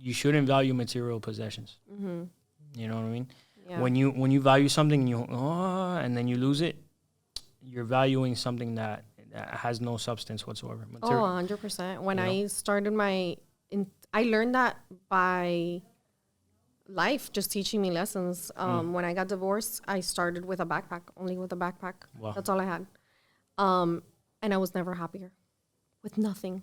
you shouldn't value material possessions. Mm-hmm. You know what I mean? Yeah. When you value something and then you lose it, you're valuing something that has no substance whatsoever. 100%. When I started I learned that by life, just teaching me lessons. When I got divorced, I started with a backpack, only with a backpack. Wow. That's all I had. And I was never happier with nothing.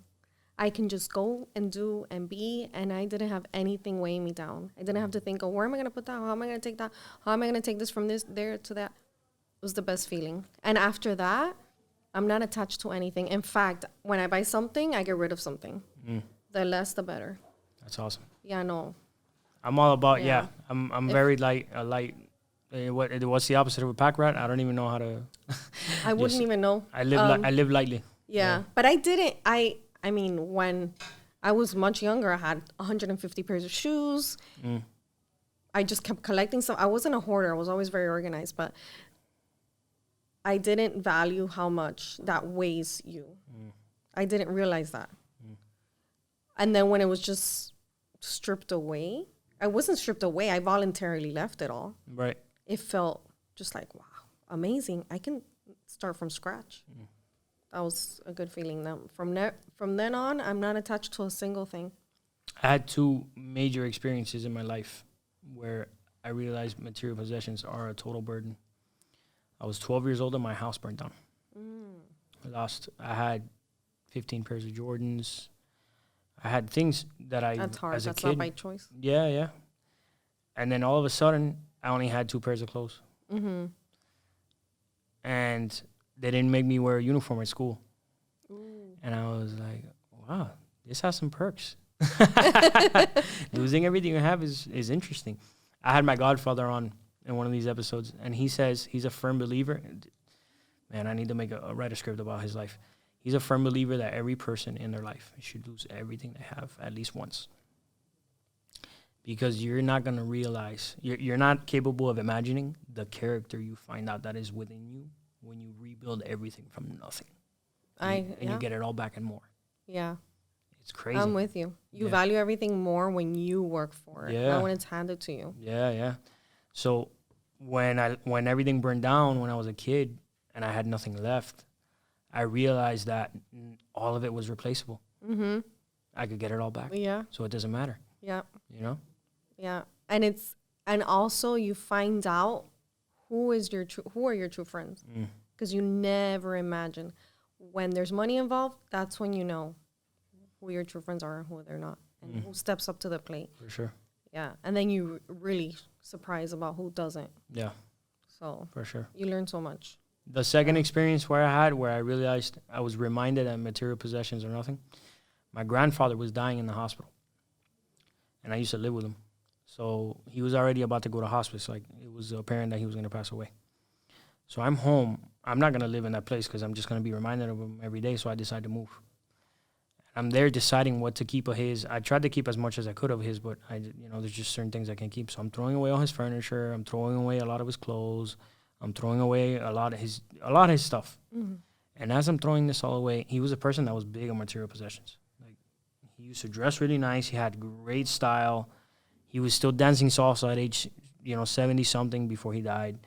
I can just go and do and be, and I didn't have anything weighing me down. I didn't have to think, where am I going to put that? How am I going to take that? How am I going to take this from there to that? It was the best feeling. And after that, I'm not attached to anything. In fact, when I buy something, I get rid of something. The less, the better. That's awesome. Yeah, no. I'm all about, I'm very light. What's the opposite of a pack rat? I don't even know how to. I wouldn't even know. I live lightly. Yeah, but I didn't. I mean, when I was much younger, I had 150 pairs of shoes. I just kept collecting stuff. I wasn't a hoarder. I was always very organized, but I didn't value how much that weighs you. I didn't realize that. And then when it was just stripped away, I wasn't stripped away. I voluntarily left it all. Right. It felt just like, wow, amazing. I can start from scratch. That was a good feeling. From then on, I'm not attached to a single thing. I had two major experiences in my life where I realized material possessions are a total burden. I was 12 years old and my house burned down. I had 15 pairs of Jordans. I had things that That's hard. as a That's kid, not by choice. Yeah. And then all of a sudden, I only had 2 pairs of clothes. And they didn't make me wear a uniform at school. And I was like, wow, this has some perks. Losing everything you have is interesting. I had my godfather on in one of these episodes, and he says he's a firm believer. Man, I need to write a script about his life. He's a firm believer that every person in their life should lose everything they have at least once. Because you're not going to realize, you're not capable of imagining the character you find out that is within you when you rebuild everything from nothing. And you get it all back and more. Yeah. It's crazy. I'm with you. You value everything more when you work for it, not when it's handed to you. Yeah. So when everything burned down when I was a kid and I had nothing left, I realized that all of it was replaceable. I could get it all back. Yeah. So it doesn't matter. Yeah. You know? Yeah. And also you find out who are your true friends. Because you never imagine. When there's money involved, that's when you know who your true friends are and who they're not. And who steps up to the plate. For sure. Yeah. And then you really surprised about who doesn't. Yeah. So. For sure. You learn so much. The second experience where I realized I was reminded that material possessions are nothing. My grandfather was dying in the hospital. And I used to live with him. So he was already about to go to hospice. Like, it was apparent that he was going to pass away. So I'm home. I'm not going to live in that place because I'm just going to be reminded of him every day. So I decided to move. I'm there deciding what to keep of his. I tried to keep as much as I could of his, but there's just certain things I can't keep. So I'm throwing away all his furniture. I'm throwing away a lot of his clothes. I'm throwing away a lot of his stuff. And as I'm throwing this all away, he was a person that was big on material possessions. Like, he used to dress really nice. He had great style. He was still dancing salsa at age, 70 something before he died.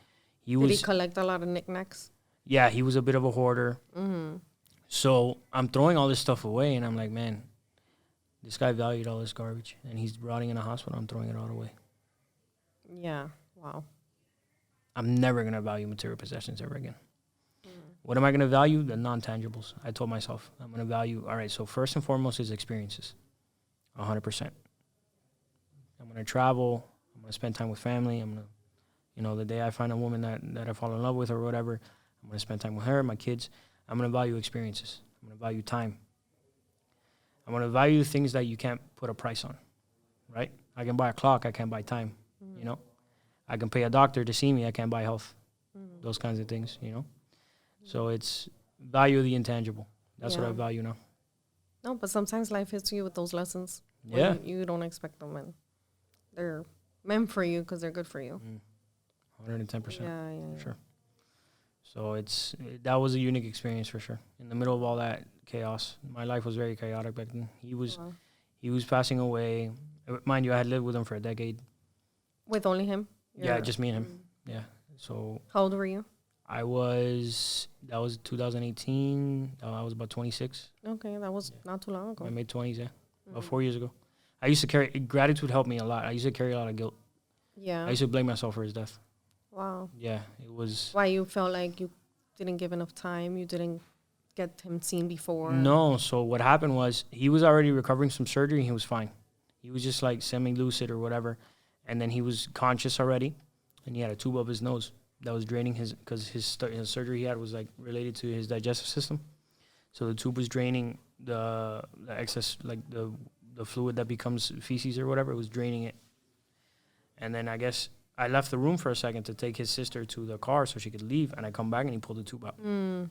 Did he collect a lot of knickknacks? Yeah, he was a bit of a hoarder. So I'm throwing all this stuff away, and I'm like, man, this guy valued all this garbage, and he's rotting in a hospital. I'm throwing it all away. Yeah, wow. I'm never going to value material possessions ever again. What am I going to value? The non-tangibles. I told myself I'm going to value, all right, so first and foremost is experiences, 100%. I'm going to travel. I'm going to spend time with family. I'm going to, the day I find a woman that I fall in love with or whatever, I'm going to spend time with her, my kids. I'm going to value experiences. I'm going to value time. I'm going to value things that you can't put a price on, right? I can buy a clock. I can't buy time, I can pay a doctor to see me. I can't buy health. Those kinds of things, So it's value the intangible. That's what I value now. No, but sometimes life hits you with those lessons. Yeah. You don't expect them, and they're meant for you because they're good for you. 110%. Yeah. For sure. So that was a unique experience for sure. In the middle of all that chaos, my life was very chaotic back then. He was passing away. Mind you, I had lived with him for a decade. With only him? Yeah, just me and him. Yeah. So. How old were you? That was 2018. I was about 26. Okay, that was not too long ago. My mid-20s, yeah. About 4 years ago. I used to carry, gratitude helped me a lot. I used to carry a lot of guilt. Yeah. I used to blame myself for his death. Wow. Yeah, it was. Why, you felt like you didn't give enough time? You didn't get him seen before? No, so what happened was he was already recovering from surgery and he was fine. He was just like semi-lucid or whatever. And then he was conscious already and he had a tube up his nose that was draining because his surgery he had was like related to his digestive system. So the tube was draining the excess, like the fluid that becomes feces or whatever. It was draining it. And then I guess I left the room for a second to take his sister to the car so she could leave. And I come back and he pulled the tube out. You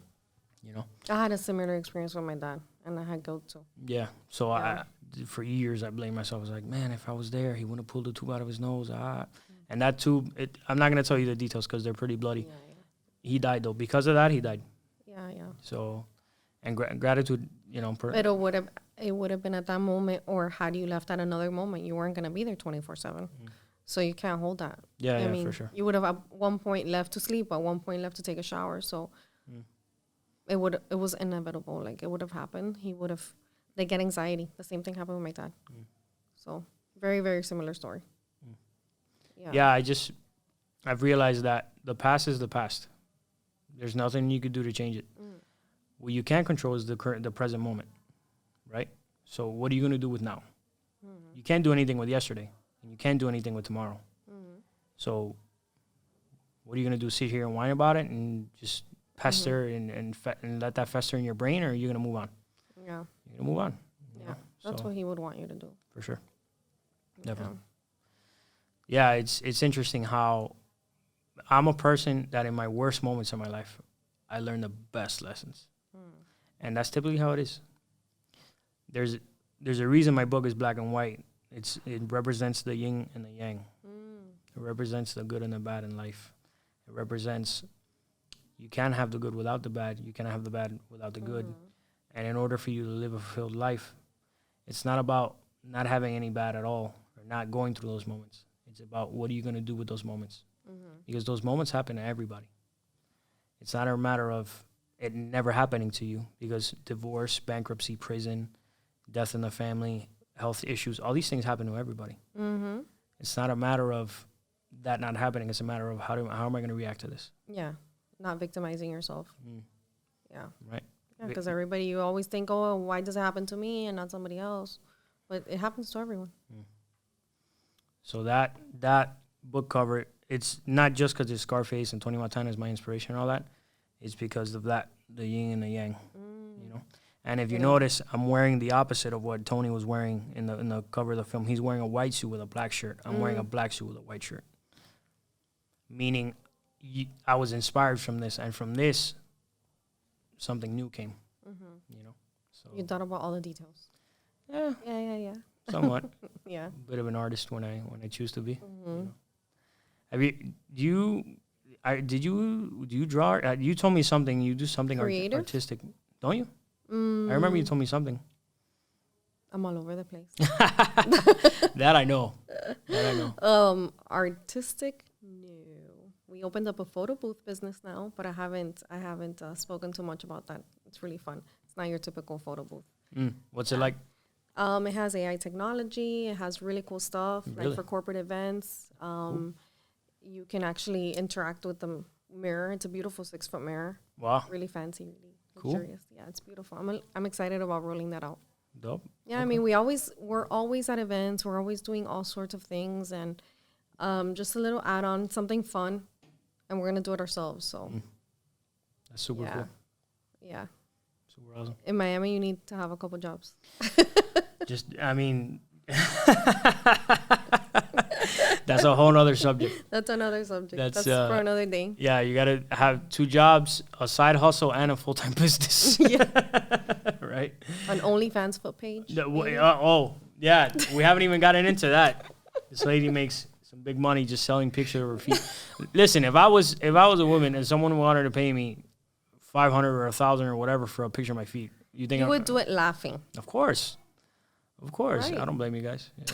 know? I had a similar experience with my dad and I had guilt too. Yeah. So for years I blamed myself. I was like, man, if I was there, he wouldn't have pulled the tube out of his nose. And that tube, I'm not going to tell you the details because they're pretty bloody. Yeah. He died, though. Because of that, he died. Yeah. So, and gratitude, you know. But it would have been at that moment, or had you left at another moment, you weren't going to be there 24/7. So you can't hold that. Yeah, I mean, for sure. You would have at one point left to sleep, at one point left to take a shower. So it was inevitable. Like, it would have happened. He would have, they get anxiety. The same thing happened with my dad. So very, very similar story. Yeah, I've realized that the past is the past. There's nothing you could do to change it. What you can control is the present moment, right? So what are you going to do with now? You can't do anything with yesterday, and you can't do anything with tomorrow. So what are you going to do, sit here and whine about it and just pester and let that fester in your brain, or are you going to move on? Yeah. You're going to move on. Yeah, that's what he would want you to do. For sure. Definitely. Yeah, it's interesting how I'm a person that in my worst moments in my life, I learn the best lessons. And that's typically how it is. There's a reason my book is black and white. It represents the yin and the yang. It represents the good and the bad in life. It represents you can't have the good without the bad. You can't have the bad without the good. And in order for you to live a fulfilled life, it's not about not having any bad at all or not going through those moments. It's about what are you going to do with those moments? Because those moments happen to everybody. It's not a matter of it never happening to you, because divorce, bankruptcy, prison, death in the family, health issues, all these things happen to everybody. It's not a matter of that not happening. It's a matter of how am I going to react to this? Yeah, not victimizing yourself. Yeah. Right. Yeah, because everybody, you always think, oh, why does it happen to me and not somebody else? But it happens to everyone. So that book cover, it's not just because it's Scarface and Tony Montana is my inspiration and all that. It's because of that, the yin and the yang, you know. And if you notice, I'm wearing the opposite of what Tony was wearing in the cover of the film. He's wearing a white suit with a black shirt. I'm wearing a black suit with a white shirt. Meaning, I was inspired from this, and from this, something new came. You know. So you thought about all the details. Yeah. Yeah. Somewhat. Yeah. A bit of an artist when I choose to be. You know. Have you? Do you draw? You told me something. You do something artistic, don't you? I remember you told me something. I'm all over the place. That I know. Artistic? No. We opened up a photo booth business now, but I haven't spoken too much about that. It's really fun. It's not your typical photo booth. What's it like? It has AI technology. It has really cool stuff, Really? like for corporate events. Cool. You can actually interact with the mirror. It's a beautiful 6-foot mirror. Wow. Really fancy, really Cool. luxurious. Yeah, it's beautiful. I'm excited about rolling that out. Dope. Yeah, I mean, we're always at events. We're always doing all sorts of things, and just a little add-on, something fun, and we're gonna do it ourselves. So That's super cool. Yeah. Super awesome. In Miami, you need to have a couple jobs. That's a whole other subject. That's another subject. That's for another day. Yeah, you got to have 2 jobs, a side hustle, and a full-time business. Yeah. Right? An OnlyFans foot page. Yeah. We haven't even gotten into that. This lady makes some big money just selling pictures of her feet. Listen, if I was a woman and someone wanted to pay me $500 or $1,000 or whatever for a picture of my feet, you think you would do it laughing? Of course. Right. I don't blame you guys. Yeah.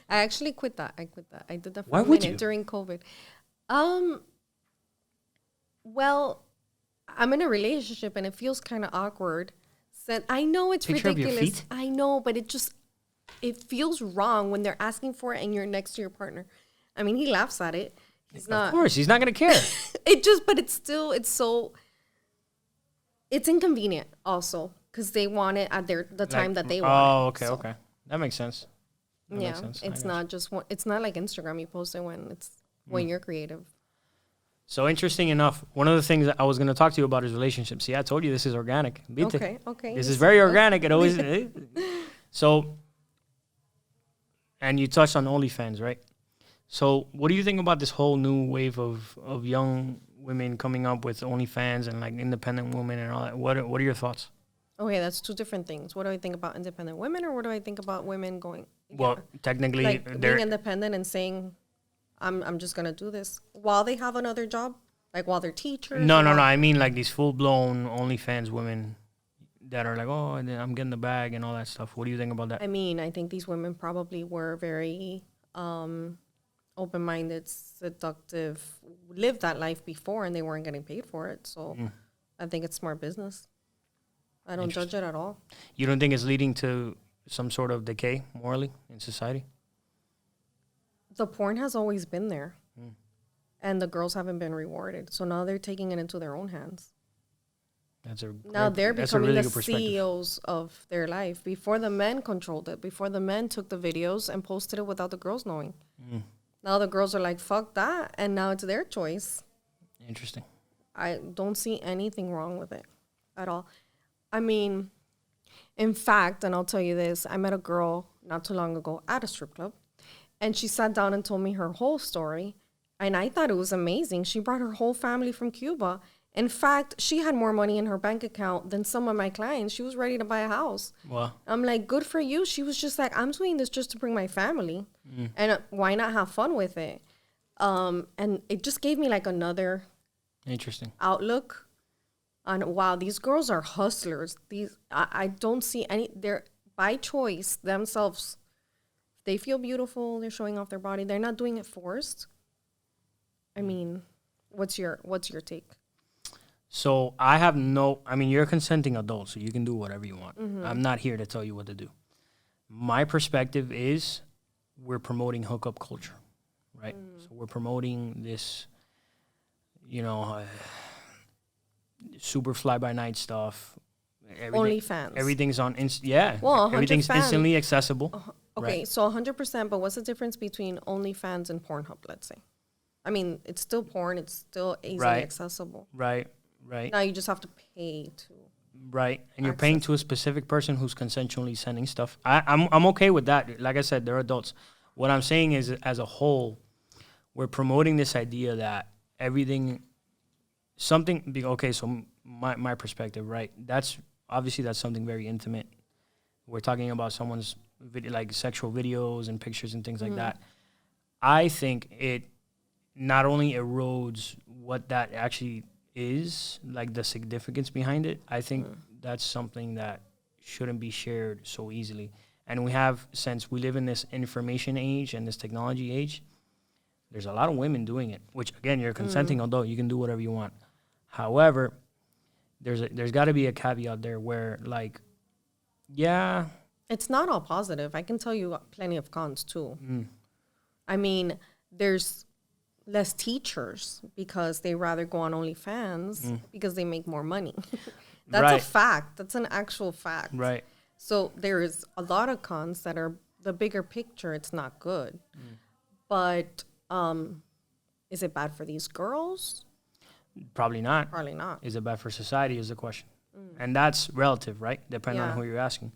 I actually quit that. I did that for Why a would minute you? during COVID. Well, I'm in a relationship and it feels kind of awkward. So I know it's Picture of your ridiculous. feet? I know, but it feels wrong when they're asking for it and you're next to your partner. I mean, he laughs at it. He's not. Of course, he's not gonna care. But it's inconvenient also because they want it at the time that they want it. Oh, okay, So, okay, that makes sense. That yeah, makes sense. I it's got not just one. It's not like Instagram. You post it when you're creative. So interesting enough, one of the things that I was going to talk to you about is relationships. See, I told you this is organic. ¿Viste? Okay. This is very organic. It always So, and you touched on OnlyFans, right? So, what do you think about this whole new wave of young women coming up with OnlyFans and like independent women and all that? What are your thoughts? Okay, that's two different things. What do I think about independent women, or what do I think about women going? Well, technically, like they're being independent and saying, I'm just gonna do this while they have another job, like while they're teachers. no. I mean, like these full blown OnlyFans women that are like, oh, I'm getting the bag and all that stuff. What do you think about that? I mean, I think these women probably were very open-minded, seductive, lived that life before, and they weren't getting paid for it. So I think it's smart business. I don't judge it at all. You don't think it's leading to some sort of decay morally in society? The porn has always been there, and the girls haven't been rewarded. So now they're taking it into their own hands. They're becoming really the good perspective. CEOs of their life. Before, the men controlled it. Before, the men took the videos and posted it without the girls knowing. Now the girls are like, fuck that, and now it's their choice. Interesting. I don't see anything wrong with it at all. I mean, in fact, and I'll tell you this, I met a girl not too long ago at a strip club, and she sat down and told me her whole story, and I thought it was amazing. She brought her whole family from Cuba. In fact, she had more money in her bank account than some of my clients. She was ready to buy a house. Wow. I'm like, good for you. She was just like, I'm doing this just to bring my family, and why not have fun with it? And it just gave me like another Interesting outlook on, wow, these girls are hustlers. I don't see they're by choice themselves. They feel beautiful. They're showing off their body. They're not doing it forced. I mean, what's your take? So I mean, you're a consenting adult, so you can do whatever you want. I'm not here to tell you what to do. My perspective is we're promoting hookup culture, right? So we're promoting this, super fly-by-night stuff. OnlyFans. Everything's on Well, everything's 100 instantly accessible. Okay, right? so 100%, but what's the difference between OnlyFans and Pornhub, let's say? I mean, it's still porn. It's still easily accessible. Right. Now you just have to pay to. Right, and you're paying to a specific person who's consensually sending stuff. I'm okay with that. Like I said, they're adults. What I'm saying is, as a whole, we're promoting this idea that okay, so my perspective, right? That's something very intimate. We're talking about someone's like sexual videos and pictures and things like that. I think it not only erodes what that actually is, like the significance behind it. I think that's something that shouldn't be shared so easily. And since we live in this information age and this technology age, there's a lot of women doing it, which again, you're a consenting adult, you can do whatever you want. However, there's got to be a caveat there where, like, it's not all positive. I can tell you plenty of cons too. I mean, there's less teachers because they rather go on OnlyFans because they make more money. That's a fact. That's an actual fact. Right. So there is a lot of cons that are the bigger picture. It's not good. But is it bad for these girls? Probably not. Probably not. Is it bad for society is the question. And that's relative, right? Depending on who you're asking.